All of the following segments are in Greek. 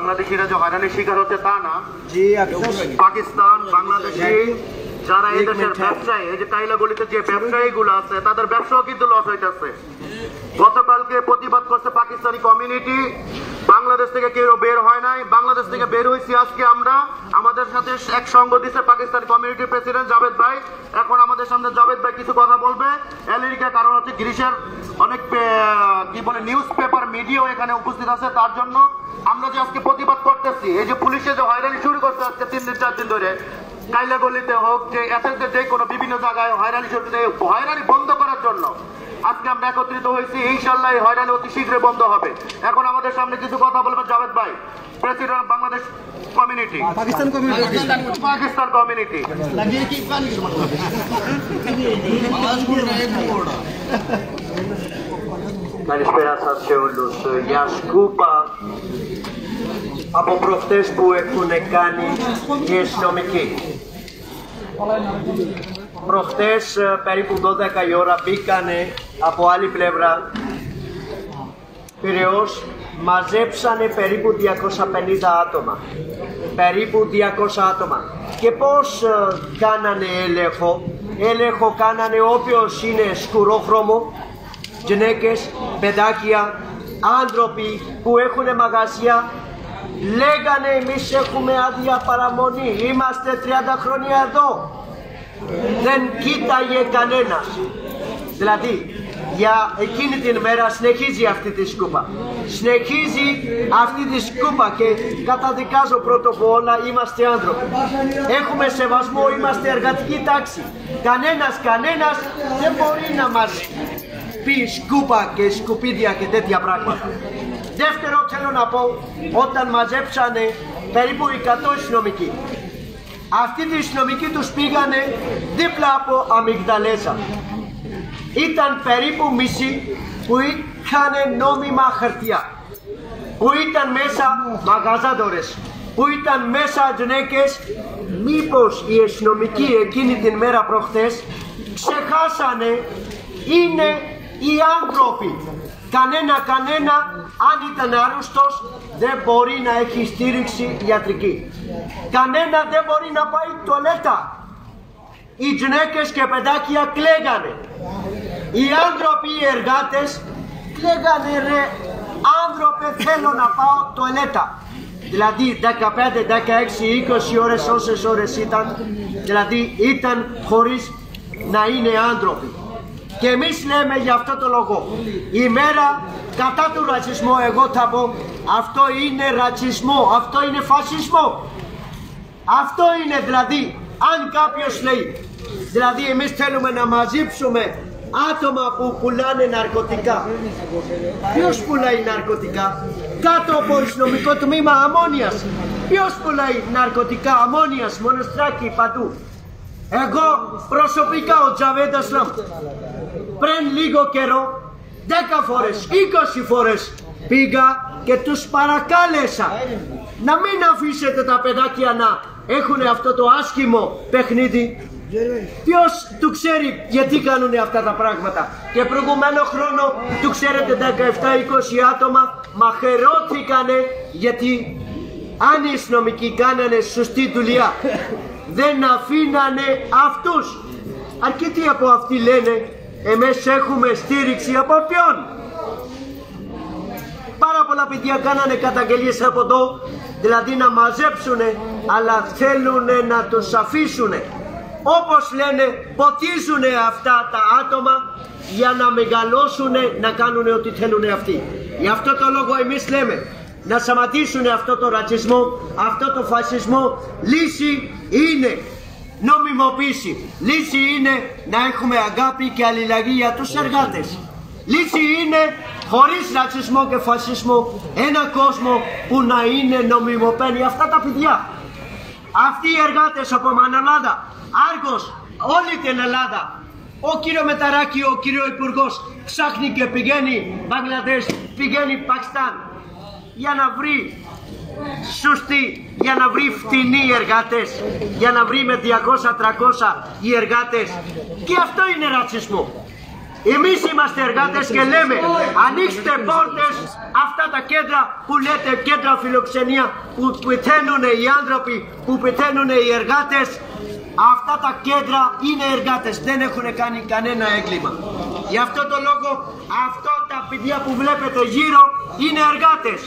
বাংলাদেশিরা যে হয়রানির শিকার হচ্ছে তা না, পাকিস্তান বাংলাদেশি যারা এই দেশের ব্যবসায়ী, এই যে কাইলাগলিতে যে ব্যবসায়ীগুলো আছে তাদের ব্যবসাও কিন্তু লস হইতেছে। গতকালকে প্রতিবাদ করছে পাকিস্তানি কমিউনিটি, বাংলাদেশ থেকে কেউ বের হয় নাই, বাংলাদেশ থেকে বের হয়েছি আজকে আমরা। আমাদের সাথে এক সঙ্গ দিচ্ছে পাকিস্তানি কমিউনিটির প্রেসিডেন্ট জাভেদ ভাই। এখন আমাদের সামনে জাভেদ ভাই কিছু কথা বলবে আমেরিকা, কারণ হচ্ছে গ্রিসের অনেক কি বলে নিউজ পেপার মিডিয়াও এখানে উপস্থিত আছে। তার জন্য আমরা যে আজকে প্রতিবাদ করতেছি, এই যে পুলিশে যে হয়রানি শুরু করছে আজকে 3 দিন 4 দিন ধরে, কাইলাগলিতে হোক যে এসএসে যে কোনো বিভিন্ন জায়গায় হয়রানি শুরু, হয়রানি বন্ধ করার জন্য আজকে আমরা একত্রিত হয়েছি। ইনশাল্লাহ এই হয়রানি অতি শীঘ্রই বন্ধ হবে। এখন আমাদের সামনে কিছু কথা বলবেন জাভেদ ভাই, প্রেসিডেন্ট বাংলাদেশ কমিউনিটি, পাকিস্তান কমিউনিটি। Καλησπέρα σας σε όλους. Για σκούπα από προχτές που έχουν κάνει οι αστυνομικοί. Προχτές περίπου 12 η ώρα μπήκανε από άλλη πλευρά Πειραιώς, μαζέψανε περίπου 250 άτομα. Περίπου 200 άτομα. Και πώς κάνανε έλεγχο? Έλεγχο κάνανε όποιος είναι σκουρόχρωμο, γυναίκες, παιδάκια, άνθρωποι που έχουν μαγαζιά. Λέγανε εμείς έχουμε άδεια παραμονή, είμαστε 30 χρόνια εδώ. Δεν κοίταγε κανένας. Δηλαδή, για εκείνη την μέρα συνεχίζει αυτή τη σκούπα. Συνεχίζει αυτή τη σκούπα και καταδικάζω πρώτο από όλα, είμαστε άνθρωποι. Έχουμε σεβασμό, είμαστε εργατική τάξη. Κανένας δεν μπορεί να μας πει σκούπα και σκουπίδια και τέτοια πράγματα. Δεύτερο θέλω να πω, όταν μαζέψανε περίπου 100 αστυνομικοί, αυτοί οι αστυνομικοί τους πήγανε δίπλα από αμυγδαλέζα. Ήταν περίπου μισή που είχαν νόμιμα χαρτιά, που ήταν μέσα μαγαζάτορες, που ήταν μέσα γυναίκες. Μήπως οι αστυνομικοί εκείνη την μέρα προχθές ξεχάσανε, είναι οι άνθρωποι. Κανένα, αν ήταν άρρωστος, δεν μπορεί να έχει στήριξη ιατρική. Κανένα δεν μπορεί να πάει τουαλέτα. Οι γυναίκες και παιδάκια κλαίγανε. Οι άνθρωποι, οι εργάτες κλαίγανε, ρε άνθρωπε θέλω να πάω τουαλέτα. Δηλαδή 15, 16, 20 ώρες, όσες ώρες ήταν, δηλαδή ήταν χωρίς να είναι άνθρωποι. Και εμείς λέμε για αυτό το λόγο, η μέρα κατά του ρατσισμού, εγώ θα πω, αυτό είναι ρατσισμό, αυτό είναι φασισμό. Αυτό είναι δηλαδή, αν κάποιος λέει, δηλαδή εμείς θέλουμε να μαζέψουμε άτομα που πουλάνε ναρκωτικά. Ποιος πουλάει ναρκωτικά? Κάτω από αστυνομικό τμήμα Αμμόνιας. Ποιος πουλάει ναρκωτικά? Αμμόνιας, Μοναστράκι, παντού. Εγώ προσωπικά ο Τζαβέντ Ασλάμ πριν λίγο καιρό 10 φορές, 20 φορές πήγα και τους παρακάλεσα να μην αφήσετε τα παιδάκια να έχουν αυτό το άσχημο παιχνίδι. Ποιος του ξέρει γιατί κάνουν αυτά τα πράγματα? Και προηγουμένο χρόνο του ξέρετε 17-20 άτομα μαχαιρώθηκανε γιατί αν οι αστυνομικοί κάνανε σωστή δουλειά δεν αφήνανε αυτούς. Αρκετοί από αυτοί λένε εμείς έχουμε στήριξη από ποιον? Πάρα πολλά παιδιά κάνανε καταγγελίες από εδώ, δηλαδή να μαζέψουνε, αλλά θέλουνε να τους αφήσουνε. Όπως λένε, ποτίζουνε αυτά τα άτομα για να μεγαλώσουνε, να κάνουνε ό,τι θέλουνε αυτοί. Γι' αυτό το λόγο εμείς λέμε να σταματήσουνε αυτό το ρατσισμό, αυτό το φασισμό. Λύση είναι νομιμοποίηση. Λύση είναι να έχουμε αγάπη και αλληλεγγύη για τους εργάτες. Λύση είναι χωρίς ρατσισμό και φασισμό ένα κόσμο που να είναι νομιμοποιημένοι αυτά τα παιδιά. Αυτοί οι εργάτες από Μανολάδα, Άργος, όλη την Ελλάδα. Ο κύριο Μεταράκη, ο κύριο Υπουργός ψάχνει και πηγαίνει Μπαγκλαντές, πηγαίνει Πακιστάν για να βρει σωστή, για να βρει φτηνοί εργάτες, για να βρει με 200-300 οι εργάτες. Και αυτό είναι ρατσισμό. Εμείς είμαστε εργάτες και λέμε ανοίξτε πόρτες, αυτά τα κέντρα που λέτε κέντρα φιλοξενία που πεθαίνουν οι άνθρωποι, που πεθαίνουν οι εργάτες. Αυτά τα κέντρα είναι εργάτες, δεν έχουν κάνει κανένα έγκλημα. Γι' αυτό το λόγο αυτά τα παιδιά που βλέπετε γύρω είναι εργάτες.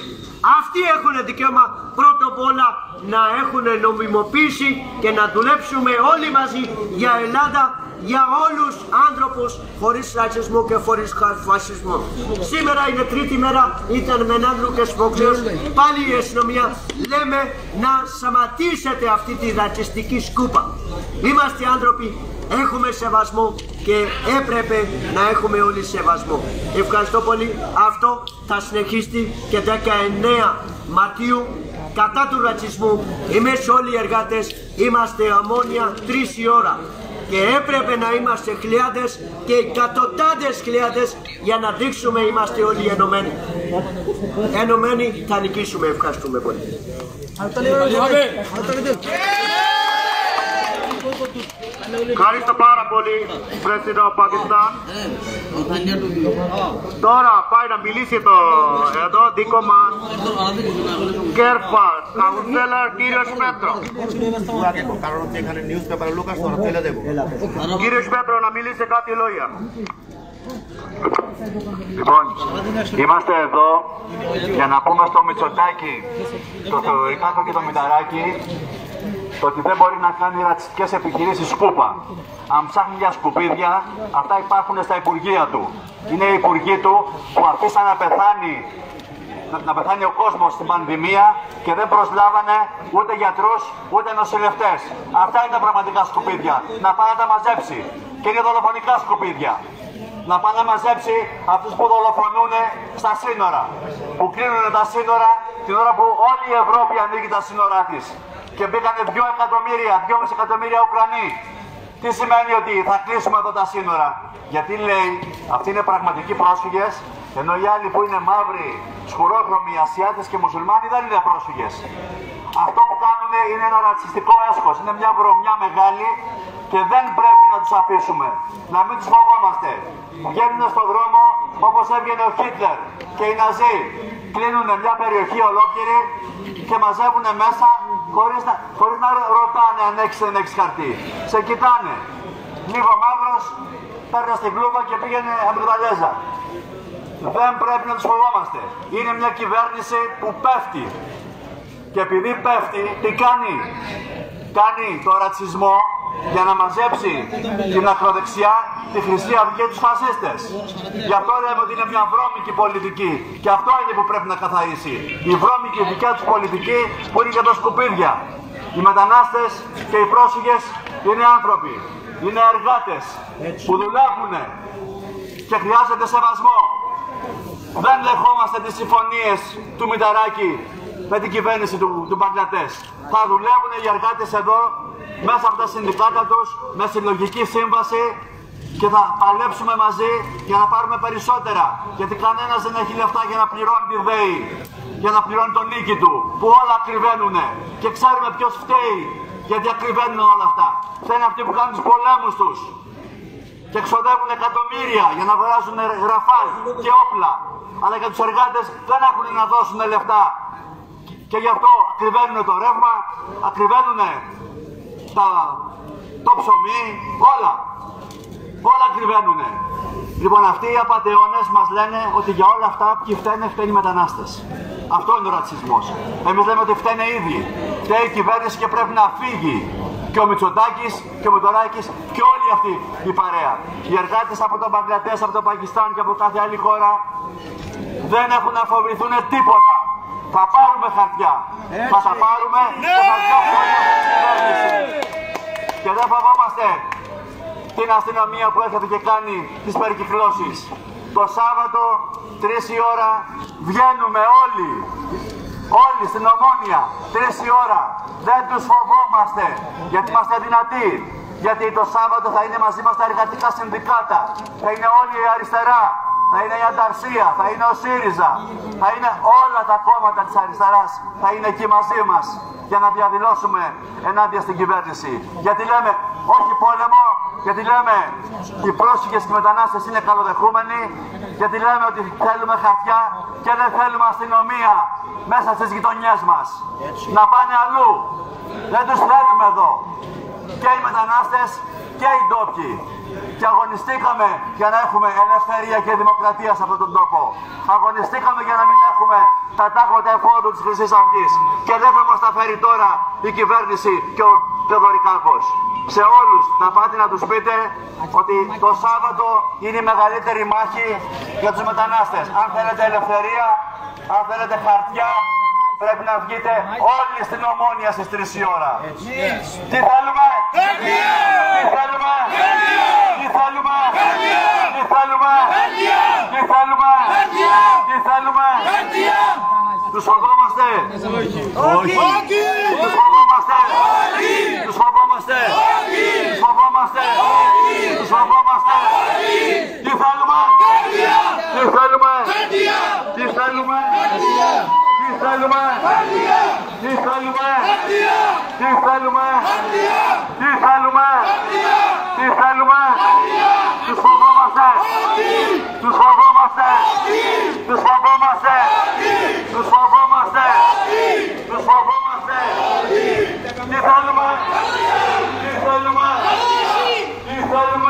Αυτοί έχουν δικαίωμα πρώτα απ' όλα να έχουν νομιμοποίηση και να δουλέψουμε όλοι μαζί για Ελλάδα, για όλους άνθρωπους χωρίς ρατσισμό και χωρίς φασισμό. Σήμερα είναι τρίτη μέρα, ήταν με έναν Λούκας Φόξεως, πάλι η αστυνομία λέμε να σταματήσετε αυτή τη ρατσιστική σκούπα. Είμαστε άνθρωποι, έχουμε σεβασμό και έπρεπε να έχουμε όλοι σεβασμό. Ευχαριστώ πολύ. Αυτό θα συνεχίσει και 19 Μαρτίου κατά του ρατσισμού. Εμείς όλοι οι εργάτες είμαστε αμμόνια 3 η ώρα. Και έπρεπε να είμαστε χιλιάδες και εκατοντάδες χιλιάδες για να δείξουμε είμαστε όλοι ενωμένοι. Ενωμένοι θα νικήσουμε. Ευχαριστούμε πολύ. Ευχαριστώ πάρα πολύ, Πρέσβυρο Πακιστάν. Τώρα πάει να μιλήσει το εδώ δικό μας Κέρφα, Καουνσέλαρ, κύριος Πέτρο. Κύριος Πέτρο, να μιλήσει κάτι λόγια. Λοιπόν, είμαστε εδώ για να πούμε στο Μητσοτάκη, το Θεοδωρικάκο και το Μηταράκη, το ότι δεν μπορεί να κάνει ρατσιστικές επιχειρήσεις σκούπα. Αν ψάχνει για σκουπίδια, αυτά υπάρχουν στα υπουργεία του. Είναι οι υπουργοί του που αφήσαν να πεθάνει ο κόσμος στην πανδημία και δεν προσλάβανε ούτε γιατρούς ούτε νοσηλευτές. Αυτά είναι τα πραγματικά σκουπίδια. Να πάει να τα μαζέψει. Και είναι δολοφονικά σκουπίδια. Να πάει να μαζέψει αυτούς που δολοφονούν στα σύνορα. Που κλείνουν τα σύνορα την ώρα που όλη η Ευρώπη ανοίγει τα σύνορά της. Και μπήκανε 2,5 εκατομμύρια Ουκρανοί. Τι σημαίνει ότι θα κλείσουμε εδώ τα σύνορα? Γιατί λέει αυτοί είναι πραγματικοί πρόσφυγες, ενώ οι άλλοι που είναι μαύροι, σκουρόχρωμοι, Ασιάτες και Μουσουλμάνοι δεν είναι πρόσφυγες. Αυτό που κάνουν είναι ένα ρατσιστικό έσχος, είναι μια βρωμιά μεγάλη και δεν πρέπει να τους αφήσουμε. Να μην τους φοβόμαστε. Βγαίνουν στον δρόμο όπως έβγαινε ο Χίτλερ και οι Ναζί. Κλείνουν μια περιοχή ολόκληρη και μαζεύουν μέσα χωρίς να ρωτάνε αν έχεις δεν έχεις χαρτί. Σε κοιτάνε. Λίγο μαύρος, παίρνει στην κλούβα και πήγαινε αμυγδαλέζα. Δεν πρέπει να τους φοβόμαστε. Είναι μια κυβέρνηση που πέφτει. Και επειδή πέφτει, τι κάνει? Κάνει το ρατσισμό για να μαζέψει την ακροδεξιά, τη Χρυσή Αυγή και τους φασίστες. Γι' αυτό λέμε ότι είναι μια βρώμικη πολιτική. Και αυτό είναι που πρέπει να καθαρίσει. Η βρώμικη δικιά τους πολιτική που είναι για τα σκουπίδια. Οι μετανάστες και οι πρόσφυγες είναι άνθρωποι. Είναι εργάτες που δουλεύουν και χρειάζεται σεβασμό. Δεν δεχόμαστε τις συμφωνίες του Μηταράκη με την κυβέρνηση του Μπαγκλαντές. Θα δουλεύουν οι εργάτες εδώ μέσα από τα συνδικάτα τους με συλλογική σύμβαση και θα παλέψουμε μαζί για να πάρουμε περισσότερα. Γιατί κανένας δεν έχει λεφτά για να πληρώνει τη ΔΕΗ, για να πληρώνει τον νίκη του, που όλα ακριβένουν. Και ξέρουμε ποιος φταίει γιατί ακριβένουν όλα αυτά. Φταίνουν αυτοί που κάνουν τους πολέμους τους και εξοδεύουν εκατομμύρια για να αγοράσουν ραφάλ και όπλα. Αλλά για τους εργάτες δεν έχουν να δώσουν λεφτά. Και γι' αυτό ακριβένουν το ρεύμα, ακριβένουν το ψωμί, όλα. Όλα ακριβένουν. Λοιπόν, αυτοί οι απατεώνες μας λένε ότι για όλα αυτά ποιοι φταίνουν οι μετανάστες. Αυτό είναι ο ρατσισμός. Εμείς λέμε ότι φταίνε οι ίδιοι. Φταίει η κυβέρνηση και πρέπει να φύγει. Και ο Μητσοτάκης και ο Μηταράκης και όλοι αυτοί η παρέα. Οι εργάτες από τον Μπαγκλαντές, από το Πακιστάν και από κάθε άλλη χώρα δεν έχουν να φοβηθούν τίποτα. Θα πάρουμε χαρτιά. Θα τα πάρουμε και θα διώξουμε την κυβέρνηση. Και δεν φοβόμαστε την αστυνομία που έρχεται και κάνει τις περικυκλώσεις. Το Σάββατο 3 η ώρα βγαίνουμε όλοι. Όλοι στην Ομόνια 3 η ώρα. Δεν τους φοβόμαστε γιατί είμαστε δυνατοί. Γιατί το Σάββατο θα είναι μαζί μας τα εργατικά συνδικάτα. Θα είναι όλη η αριστερά. Θα είναι η Ανταρσία, θα είναι ο ΣΥΡΙΖΑ, θα είναι όλα τα κόμματα της αριστεράς, θα είναι εκεί μαζί μας για να διαδηλώσουμε ενάντια στην κυβέρνηση. Γιατί λέμε όχι πόλεμο, γιατί λέμε οι πρόσφυγες και οι μετανάστες είναι καλοδεχούμενοι, γιατί λέμε ότι θέλουμε χαρτιά και δεν θέλουμε αστυνομία μέσα στις γειτονιές μας. Να πάνε αλλού. Δεν τους θέλουμε εδώ. Και οι μετανάστες και οι ντόπιοι. Και αγωνιστήκαμε για να έχουμε ελευθερία και δημοκρατία σε αυτόν τον τόπο. Αγωνιστήκαμε για να μην έχουμε τα τάγματα εφόδου της Χρυσής Αυγής. Και δεν θα μας τα φέρει τώρα η κυβέρνηση και ο Θεοδωρικάκος. Σε όλους να πάτε να τους πείτε ότι το Σάββατο είναι η μεγαλύτερη μάχη για τους μετανάστες. Αν θέλετε ελευθερία, αν θέλετε χαρτιά, πρέπει να βγείτε όλοι στην Ομόνια στις 3 η ώρα. Τι θέλουμε? Τι θέλουμε? Τι θέλουμε? Τι θέλουμε? Τι θέλουμε? Τι θέλουμε? Τους φοβόμαστε? Όχι! Τους φοβόμαστε? Τους φοβόμαστε? Τους φοβόμαστε? Τους φοβόμαστε? Τι θέλουμε? Τι θέλουμε? Τι θέλουμε? Τι θέλουμε? Τι θέλουμε? Τι θέλουμε? Τι θέλουμε? Τι θέλουμε? Τους φοβόμαστε? Τους φοβόμαστε? Τους φοβόμαστε? Τους φοβόμαστε? Τους φοβόμαστε? Τι θέλουμε? Τι θέλουμε? Τι θέλουμε? Τι θέλουμε?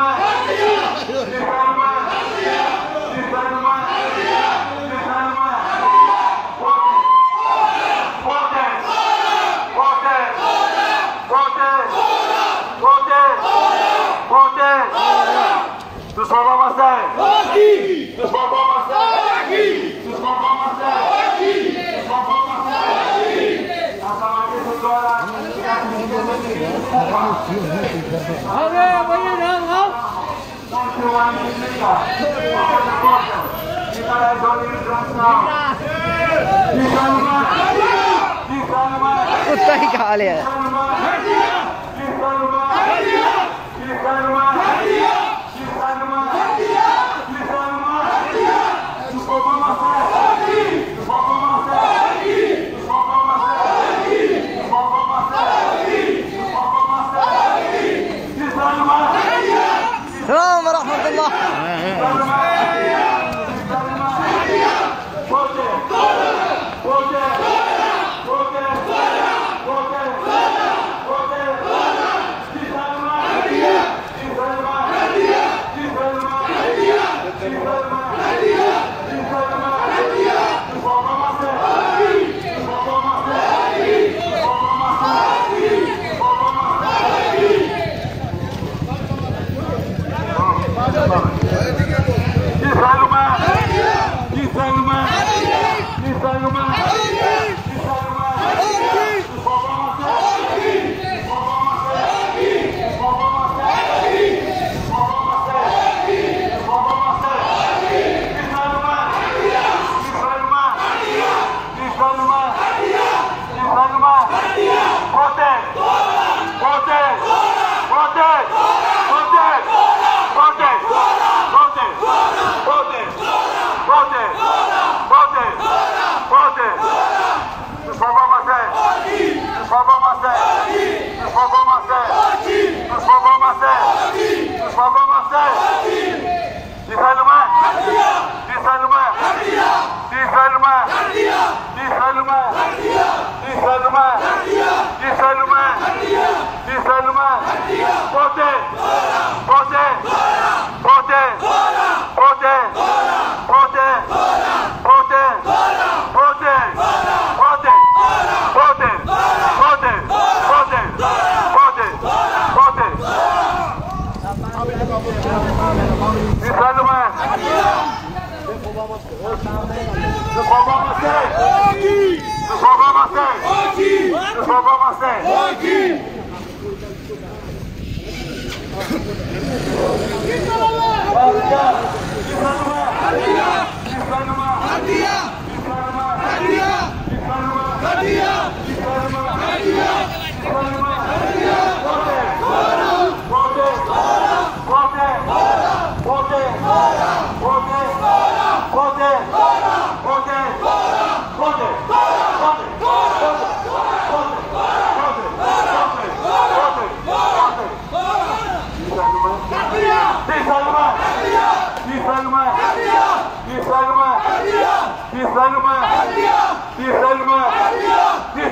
Τι θέλουμε? Τι θέλουμε? Πότε? Πότε? Πότε? Πότε? Πότε? Τους φοβόμαστε? Όχι! Τους φοβόμαστε? Όχι! Τους φοβόμαστε? Όχι! Τους φοβόμαστε? Όχι! Θα σταματήσω τώρα. Ωραία, πολύ ωραία. कुत्ता ही खा लिया السلام ورحمة الله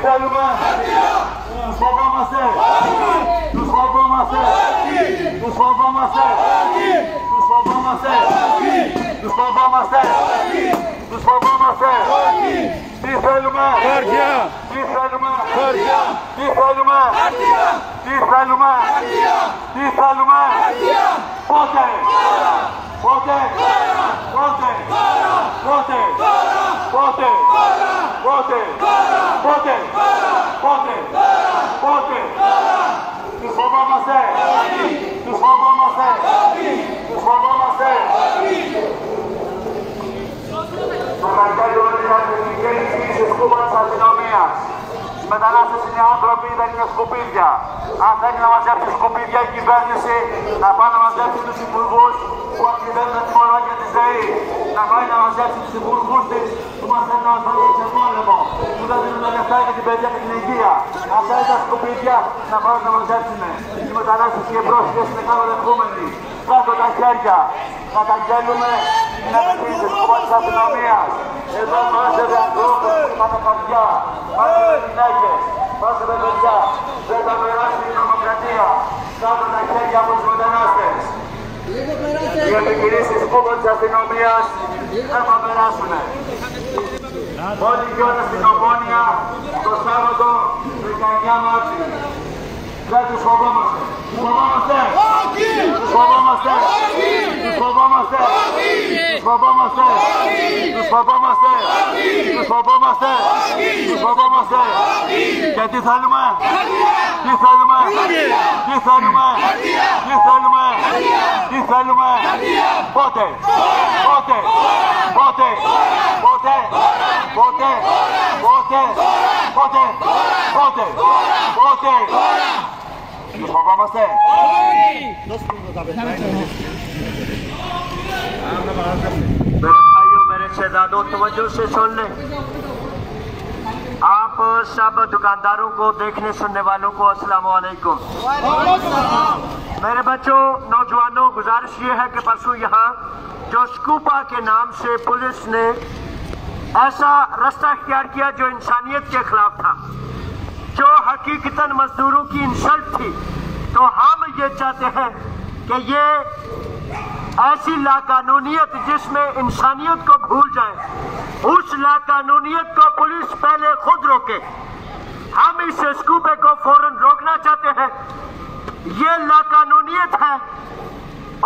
θέλουμε. Τους φοβόμαστε. Τους φοβόμαστε. Τους φοβόμαστε. Τους φοβόμαστε. Τους φοβόμαστε. Τους φοβόμαστε. Τι θέλουμε. Τι θέλουμε. Τι θέλουμε. Τι θέλουμε. Τι θέλουμε. Πότε. Πότε. Πότε. Πότε. Πότε. Πότε. Πότε. Πότε. Πότε. Τους φοβόμαστε. Τους φοβόμαστε. Τους φοβόμαστε. Το καρτέλιο είναι εθνική ενισχύση σκούπα της αστυνομίας. Οι μετανάστες είναι άνθρωποι, δεν είναι σκουπίδια. Αν θέλει να μαζέψει σκουπίδια η κυβέρνηση, να πάει να μαζέψει τους υπουργούς που ακριβένουν τη μορφή της ΔΕΗ. Να πάει να μαζέψει τους υπουργούς της που μας θέλουν να μας βάλουν σε πόλεμο. Που δεν δίνουν τα λεφτά για την παιδεία και την υγεία. Αυτά είναι τα σκουπίδια να πάνε να μαζέψουν. Οι μετανάστες και οι πρόσφυγες είναι καλοδεχούμενοι. Κάτω τα χέρια. Καταγγέλνουμε την επικίνηση σκούπα της αστυνομίας. Εδώ μάζευε ανθρώπους που είχαν καρδιά. Μάζευε γυναίκες. Μάζευε παιδιά. Δεν θα περάσει η νομοκρατία. Κάτω τα χέρια από τους μετανάστες. Οι επικίνησεις σκούπα της αστυνομίας δεν θα περάσουν. Όλοι γιώνες στην Ομόνια το Σάββατο 19 Μάρτη. Δεν τους φοβόμαστε. Τους φοβόμαστε. Τους φοβόμαστε. Τους φοβόμαστε. Τους φοβόμαστε. Τους φοβόμαστε. Τους φοβόμαστε. Τους φοβόμαστε. Και τι θέλουμε. Τι θέλουμε. Τι θέλουμε. Τι θέλουμε. Τι θέλουμε. Πότε. Πότε. Πότε. Πότε. Πότε. Πότε. Πότε. Πότε. Πότε. Τους φοβόμαστε. मेरे भाइयों मेरे शहजादों तवज्जो से सुन लें। आप सब दुकानदारों को देखने सुनने वालों को अस्सलाम वालेकुम। मेरे बच्चों नौजवानों गुजारिश ये है कि परसों यहाँ जो स्कूपा के नाम से पुलिस ने ऐसा रास्ता इख्तियार किया जो इंसानियत के खिलाफ था, जो हकीकतन मजदूरों की इंसल्ट थी, तो हम ये चाहते हैं कि ये ऐसी लाकानूनियत जिसमें इंसानियत को भूल जाए, उस लाकानूनियत को पुलिस पहले खुद रोके। हम इस स्कूपे को फौरन रोकना चाहते हैं। ये लाकानूनियत है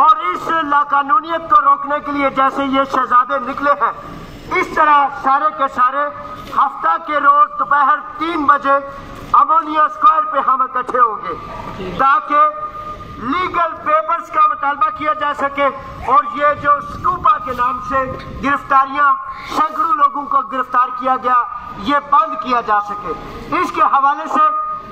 और इस लाकानूनियत को रोकने के लिए जैसे ये शहजादे निकले हैं, इस तरह सारे के सारे हफ्ता के रोज दोपहर 3 बजे अमोनिया स्क्वायर पे हम इकट्ठे होंगे ताकि लीगल पेपर्स का मुतालबा किया जा सके और ये जो स्कूपा के नाम से गिरफ्तारियां सैकड़ों लोगों को गिरफ्तार किया गया ये बंद किया जा सके। इसके हवाले से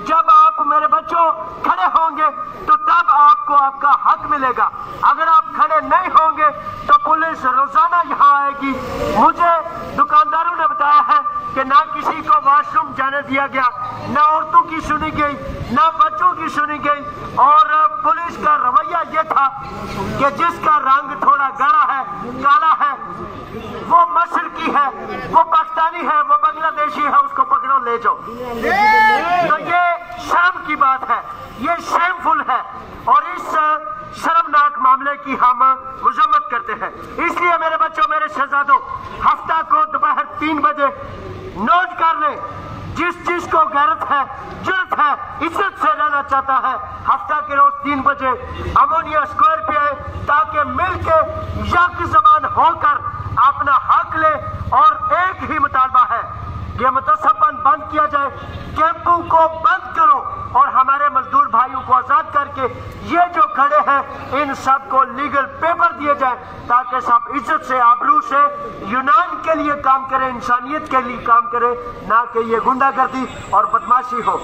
जब आप मेरे बच्चों खड़े होंगे तो तब आपको आपका हक मिलेगा। अगर आप खड़े नहीं होंगे तो पुलिस रोजाना यहाँ आएगी। मुझे दुकानदारों ने बताया है कि ना किसी को वॉशरूम जाने दिया गया, ना औरतों की सुनी गई, ना बच्चों की सुनी गई। और पुलिस का रवैया ये था कि जिसका रंग थोड़ा गाढ़ा है, काला है, वो मशरकी है, वो पाकिस्तानी है, वो बांग्लादेशी है, उसको पकड़ो ले जाओ। तो ये शर्म की बात है, ये शेमफुल है और इस शर्मनाक मामले की हम मजम्मत करते हैं। इसलिए मेरे बच्चों मेरे शहजादों हफ्ता को दोपहर 3 बजे नोट कर लें। जिस को गैरत है, जुर्रत है, इज्जत से रहना चाहता है, हफ्ता के रोज 3 बजे अमोनिया स्क्वायर पे आए ताकि मिलके यक ज़बान होकर अपना हक ले। और एक ही मुतालबा है कि मुतसब्बन बंद किया जाए, कैंपों को बंद करो और हमारे मजदूर भाइयों को आजाद करके ये जो खड़े हैं इन सब को लीगल पेपर दिए जाए ताकि सब इज्जत से, आबरू से यूनान के लिए काम करें, इंसानियत के लिए काम करें, ना कि ये गुंडागर्दी और बदमाशी हो।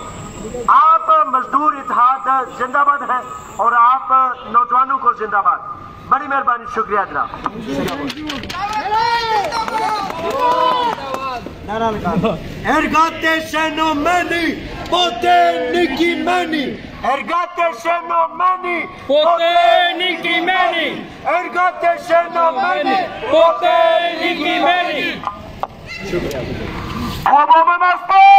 आप मजदूर इत्तेहाद जिंदाबाद है और आप नौजवानों को जिंदाबाद। बड़ी मेहरबानी, शुक्रिया जनाब। Ergate se no meni, pote niki meni. Ergate se no meni, pote niki meni. Ergate se no meni, pote niki meni. Φοβόμαστε!